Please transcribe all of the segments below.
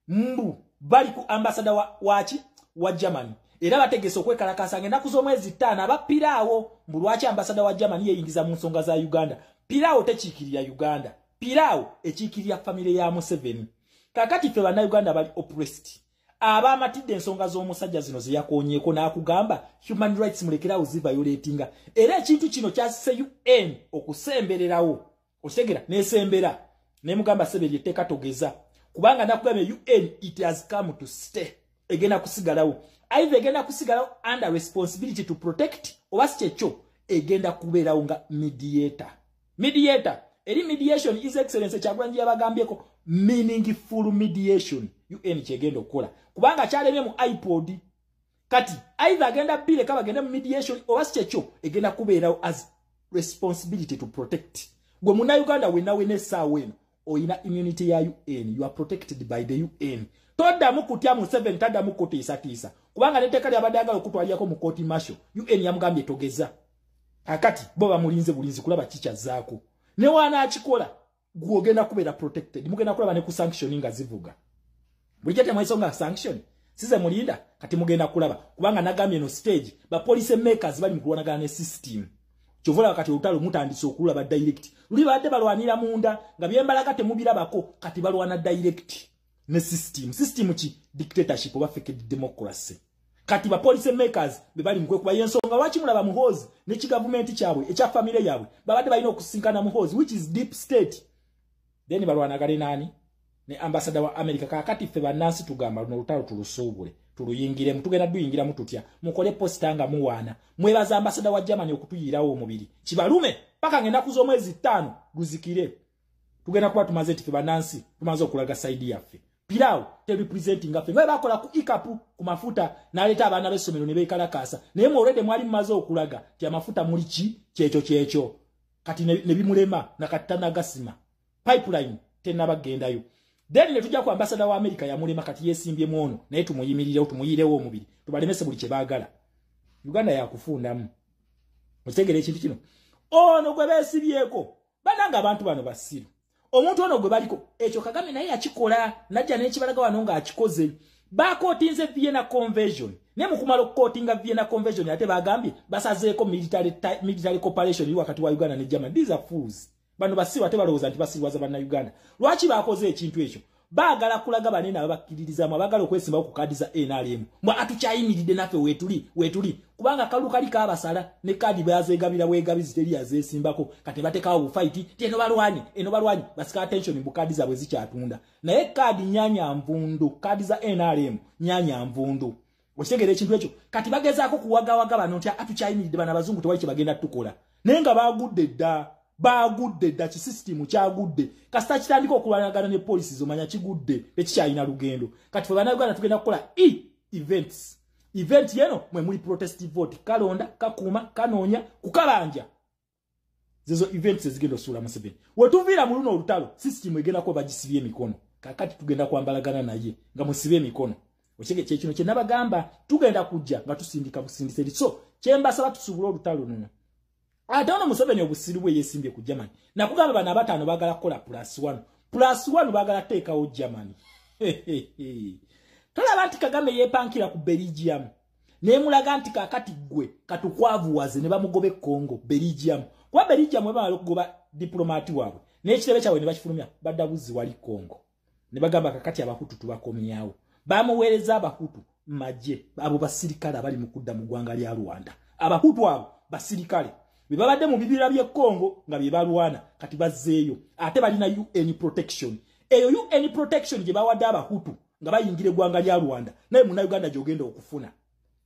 mbu bali ku ambassador wa Germany era bategese okwekalakasa ngenda kuzomwezi 5 abapiraawo mbu lwaki ambassador wa Germany yeyingiza mu nsonga za Uganda. Piraawo tekiikirira Uganda, piraawo ekiikirira family ya Museveni. Kakati ffe bana Uganda bali oppressed. Abamatidde ensonga z'omusajja zino ze yakonyeeko n'akugamba human rights mulekerawo ziviolatinga. Era ekintu kino kyasise UN okusembererawo. Osegera nesembera nemugamba Seberi etteeka togeza kubanga nakugambye UN it has come to stay. Egenda kusigalawo. Either egenda kusigalawo under responsibility to protect oba sikyecho egenda kubeerawo nga mediator. Mediator. Eri mediation is excellence Kyagulanyi yabagambyeko meaningful mediation UN kyegenda okukola. Kubanga kyalemye mu iPod. Kati either agenda bile kaba agenda mu mediation oba sikyecho egenda kubeerawo as responsibility to protect. Gwe muna Uganda wena sawa eno oyina immunity ya UN. You are protected by the UN. Toda mukutya mu 7 tada mukutiisa. Kubanga neteka lya badaga okutwaliyako mu court martial. UN yamugambye togeza. Akati bo bamulinze bulinzi kulaba chicha zaako. Ne wana akikola gwogenda kubeera protected. Mugenda kulaba ne ku sanction nga zivuga. Bulijate mwaisonga sanction. Size mulinda kati mugenda kulaba kubanga nagambye no stage ba police makers bali mukulwanagana ne system. Chovola wakati utalo mutandise okulula ba direct. Luli badde balwanira munda nga byembalaga temubirabako kati balwana direct ne system. System ki dictatorship oba fake democracy. Kati ba police makers bebali mkwe kuba yensonga wachi mulaba muhozi ne ki government kyabwe echa family yabwe babadde balina okusinkana muhozi which is deep state. Then balwanagale nani ne ambassador wa America kakati ffe bannansi tugamba luno lutalo tulusuubule tuluyingire mutugenda duyingira mututya mukole posta nga muwana mwebaza ambassador wa Germany okutuyirawo omubiri kibalume paka ngenda kuzomwezi 5 guzikire tugenda kuba tumaze ffe bannansi tumaze okulaga side yaffe. Piraawo te representing affe nga bakola ku ikapu ku mafuta naleta abaana b'essomero ne beekalakasa naye mu already mwali mumaze okulaga ti amafuta muli ki kyekyo kati ne bimulema nakatana gasima pipeline tenabagendayo. Then ne tujja ku ambassador wa America ya mulema kati yesimbye muono naye tumuyimirira tumuyirewo omubiri tubalemese buli kye baagala. Uganda yakufundamu otegere ekintu kino ono gwe beesibyeko bananga abantu bano basiru. Omuntu ono gwe baliko ekyo Kagame naye yakikola najja n'ekibalaga wano nga akikoze. Bakotinze Vienna Convention ne mukumala okukotinga Vienna Convention ate bagambye basazeeko military cooperation wakati wa Uganda ne Germany. These are fools. Bano basiwa ate balowooza nti basirwaza banna Uganda. Lwaki bakoze ekintu ekyo? Baagala kulaga banene ababakkiririzaamu abagala okwesimbawo ku kaadi za NRM. Mbwa atukyayimiridde naffe weetuli. Kubanga kalu kali kaabasala ne kaadi bazeegabira bwegabizi teri yazeesimbako kati batekawo bufaiti ti eno balwanyi basika attention mu kaadi zaabwe zikyatunda. Naye kaadi nyanya nvundu kaadi za NRM nyanya nvundu. Okitegera ekintu ekyo kati bagezaako kuwagawaga bano nti atukyayimiridde bano abazungu tewali kye bagenda tukola. Naye nga bagudde dda ki system kyagudde kasita kitandika okulwanagana ne police zomanya kigudde tekikyayina lugendo. Kati ffe bannayuganda tugenda kukola event yeno mwe muli protest vote kalonda kakuma kanoonya kukabanja zezo events ezigenda osuula Museveni. Wetuviira mu luno olutalo system egenda kuba bagisibye emikono kakati tugenda kwambalagana naye nga musibe emikono. Okige kyekino kye nabagamba tugenda kujja nga tusindika busindise so kyembasaba tusubula olutalo luno. Ataona Museveni obusiru bwe yesimbye ku Germany. Nakugamba bana abatano bagala kola +1 bagala teekawo Germany. Tolaba nti Kagame yeepankira ku Belgium. Nemulaga nti kakati gwe katukwavuwaze ne bamugobe Congo Belgium. Kwa Belgium bwe bamala okugoba diplomati waabwe. N'ekitebe kyabwe ne bakifulumya baddabuzi wali Congo. Ne bagamba kakati abahutu tubakomyawo. Bamuweereza abahutu maje abo basirikale abali mu kudda mu ggwanga lya Rwanda. Abahutu abo basirikale bibabadde mu bibira bye Congo nga bibalwana kati bazzeeyo ate balina UN protection. Eyo UN protection gye bawadde abahutu nga bayingire ggwanga lya Rwanda naye muna Uganda gyogenda okufuna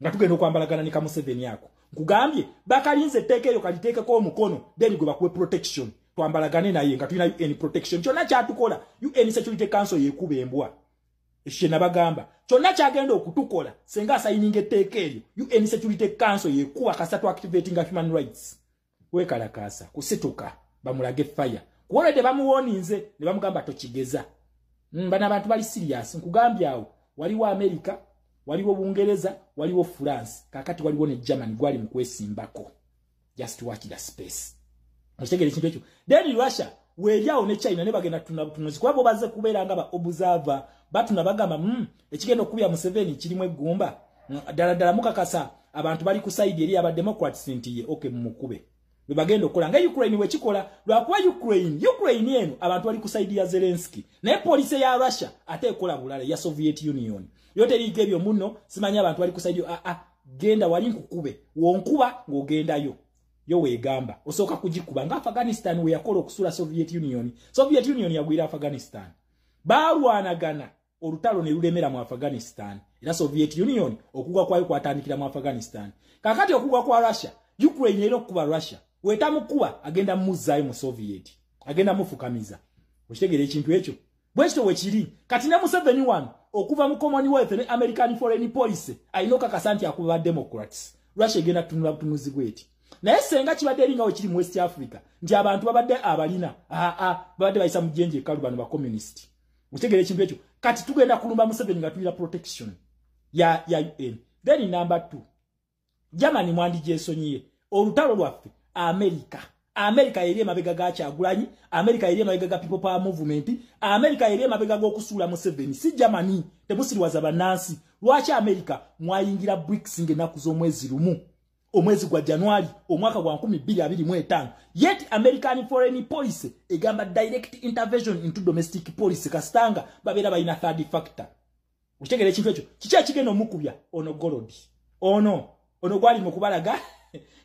nga tugenda okwambalagana ne Museveni yako nkugambye bakalinze etteeka eyo kaliteekeko omukono then gwe bakuwe protection twambalagane naye nga tulina UN protection. Kyonna kyatukola UN Security Council yekuba embwa ekyo nabagamba kyonna kyagenda okutukola senga asayininga etteeka eryo UN Security Council yekuba kasatu activating human rights. Wekalakasa kusituka bamulage fire kuwole de bamuwoninze ne bamugamba tokigeza. Bana abantu bali serious nkugambye awo waliwo America waliwo Bungereza waliwo France kakati waliwo ne Germany gwali mu kwesimbako. Just watch the space. Otegere kintu ekyo. Then Russia weeryawo ne China ne bagenda tunabutunozi kwabo baze kubeera nga ba observer batuna bagamba ekigendo okubya Museveni kirimu eggumba ddala mukakasa abantu bali ku side eri aba Democrats nti ye okay mukube bagenda okola nga Ukraine wekikola lwakuba Ukraine eno abantu bali ku side ya Zelensky naye police ya Russia ate ekola bulala ya Soviet Union yote liike ebyo muno simanya abantu bali ku side genda wali nkukube wonkuba ng'ogendayo yo wegamba osoka kujikuba nga Afghanistan we yakola okusula Soviet Union yagwira Afghanistan balwanagana olutalo ne lulemera mu Afghanistan era Soviet Union okugwa kwayo kwatandikira mu Afghanistan kakati okugwa kwa Russia Ukraine ero kuba Russia wetamukuba agenda muzayo mu Soviet agenda mufukamiza okitegere ekintu ekyo bwekito wekiri kati ne Museveni wano okuva mu Commonwealth ne American Foreign Policy ayinoka kasanti akuba Democrats Russia egenda tunula butunuzi bweti naye senga kibadde eringa wekiri mu West Africa nti abantu babadde abalina babadde bayisa mu jenje ekalu bano ba communist okitegere ekintu ekyo kati tugenda kulumba Museveni nga tulira protection ya UN. Then number 2 Germany mwandi jesonyiye olutalo lwaffe America eri emabega ga Kyagulanyi America eri emabega ga People Power Movement America eri emabega go kusula Museveni si Germany temusiriwaza banansi lwaki America mwayingira BRICS ngenaku z'omwezi lumu omwezi gwa January omwaka gwa 2025 yet American Foreign Policy egamba direct intervention into domestic policy kastanga babera bayina third factor ukitegere ekintu ekyo kicha kigeno mukubya ono Golodi ono gwali mukubalaga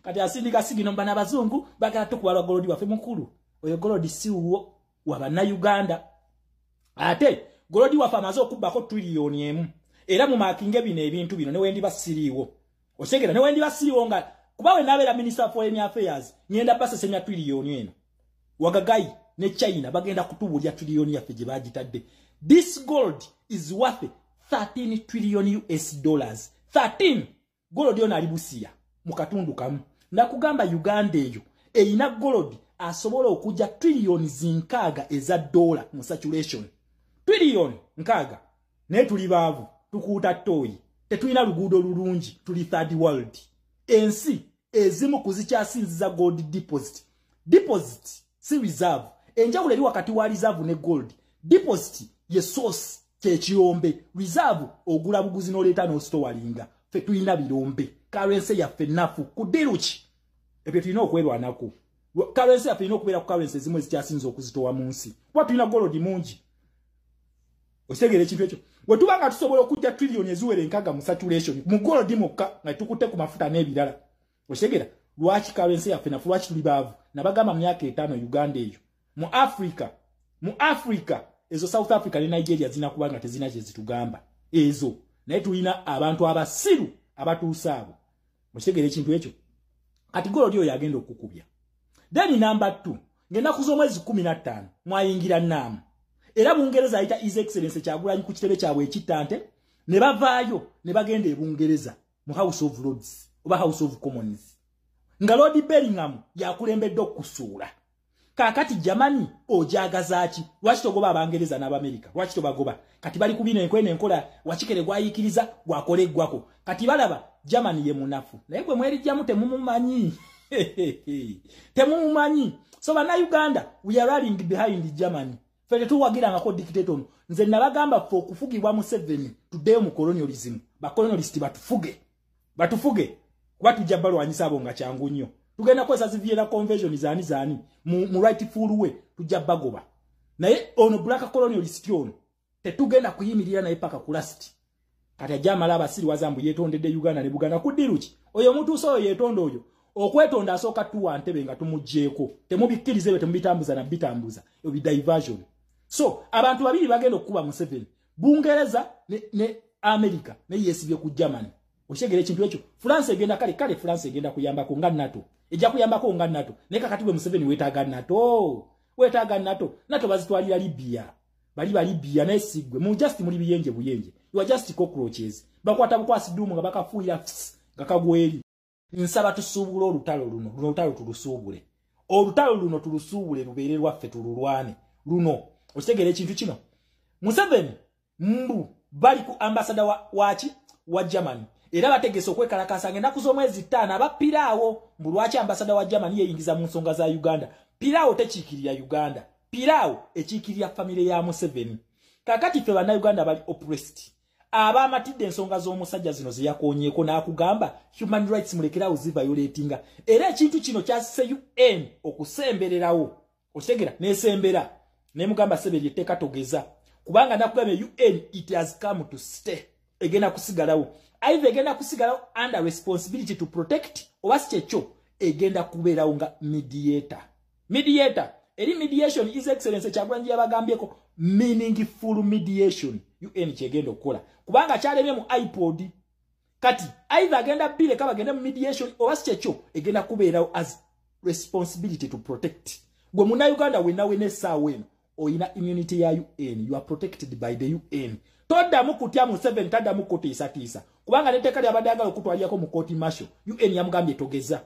kati asindika sigino mbana bazungu bagala tukubala Golodi wafe mukulu oyo Golodi si uwo wabana Uganda ate Golodi wafe amazo okubako trillion emu era mu makinge bino ebintu bino ne wendi basiriwo osekera ne wendi basiriwo nga kubawe nabera Minister of Foreign Affairs nyenda basa senya trillion eno wagagai ne China bagenda kutubulya trillion yafe je bagitadde this gold is worth 13 trillion US dollars 13 Golodi ona alibusia mukatundu kamu nakugamba Uganda eyo eina Golodi asobola okuja trillion zinkaga eza dollar mu saturation trillion nkaga ne tuli baavu tukuuta toyi tetulina luguudo lulungi tuli third world ensi ezimu kuzikyasinziza gold deposit si reserve enjawulo eri wakati wa reserve ne gold deposit ye source kyekiyombe reserve ogula buguzi n'oleeta n'ostowalinga fe tulina birombe currency yaffe nafu kudiruki ebyo tulina okwerwanako currency yaffe ina okubeera ku currency ezimu ezikyasinza okuzitowa mu nsi kuba tulina gold mungi okitegere ekintu ekyo we tuba nga tusobola okujja trillion eziwere enkaga mu saturation mu gold mokka nga tukutte ku mafuta n'ebirala okitegera lwaki currency yaffe nafu lwaki tuli baavu nabagamba mu myaka 5 Uganda eyo mu Africa ezo South Africa ne Nigeria zina kubanga tezina kye zitugamba ezo naye tulina abantu abasiru abatuusaabo mukitegere ekintu ekyo kati Golodi oyo yagenda okukubya then number 2 ng'ennaku z'omwezi 15 mwayingira naamu era Bungereza ayita His Excellency Kyagulanyi ku kitebe kyabwe ekitante ne bavaayo ne bagenda e Bungereza mu House of Lords oba House of Commons nga Lord Bellingham yakulembedde okusuula kakati Germany ojagazaaki lwaki togoba Abangereza n'Abamerika lwaki tobagoba kati bali kubina enkwene enkola wakikere gwayikiriza gwakoleggwako kati balaba Germany ye munafu naye gwe mwerijjamu temumumanyi temumumanyi so bana Uganda we are rallying behind Germany fete tuwagira ngako dictator nze nabagamba fo okufugibwa Museveni tuddeyo mu colonialism ba colonialist batufuge kuba tujja balwanyisa abo nga kyangu nnyo tugenda kwesa Vienna Convention zani mu rightful way tujja bagoba naye ono black colonialist ono tetugenda kuyimirira naye paka kulasti kati ajamala abasiri wazambu yetondedde Uganda ne Buganda kudiruki oyo omuntu so yetonda oyo okwetonda asoka tuwa ntebe nga tumujjeeko temubikkirize temubitambuza na bitambuza obi diversion so abantu babiri bagenda okuba Museveni Bungereza ne America ne yesibye ku Germany oshegere ekintu ekyo France egenda kale France egenda kuyambako nga NATO ejja kuyambako nga NATO ne kakati we Museveni wetaaga NATO bazitwalira Libya bali Libya nesigwe mu just muri biyenje buyenje you are just cockroaches bakwata bukwasi dumu nga bakafuira nga kagweri nsaba tusuubula olutalo tulusuubule olutalo luno tulusuubule lubeere lwaffe tululwane luno okitegera ekintu kino Museveni bali ku ambassador wa Germany era bategese okwekalakasa ng'ennaku z'omwezi 5 abapiraawo lwaki ambassador wa Germany yeyingiza mu nsonga za Uganda piraawo tekiikirira Uganda piraawo ekiikirira family ya Museveni kakati fe bannayuganda bali oppressed abamatidde ensonga z'omusajja zino ze yakoonyeeko n'akugamba human rights mulekerawo ziviolatinga era ekintu kino kyasise UN okusembererawo otegera n'esembera nemugamba Seberi etteeka togeza kubanga nakugambye UN it has come to stay egenda kusigalawo either egenda kusigalawo under responsibility to protect oba si kyekyo egenda kubeerawo nga mediator eri mediation is excellence Kyagulanyi yabagambyeko meaningful mediation UN kyegenda okukola kubanga kyalemye mu iPod kati either agenda bile kaba agenda mu mediation oba si kyekyo egenda kubeerawo as responsibility to protect gwe Munnayuganda wena essaawa eno oyina immunity ya UN you are protected by the UN toddamu kutya mu 7 taddamu kutiisatiisa kubanga n'etteeka lyabadde agala okutwalirako mu court martial UN yamugambye togeza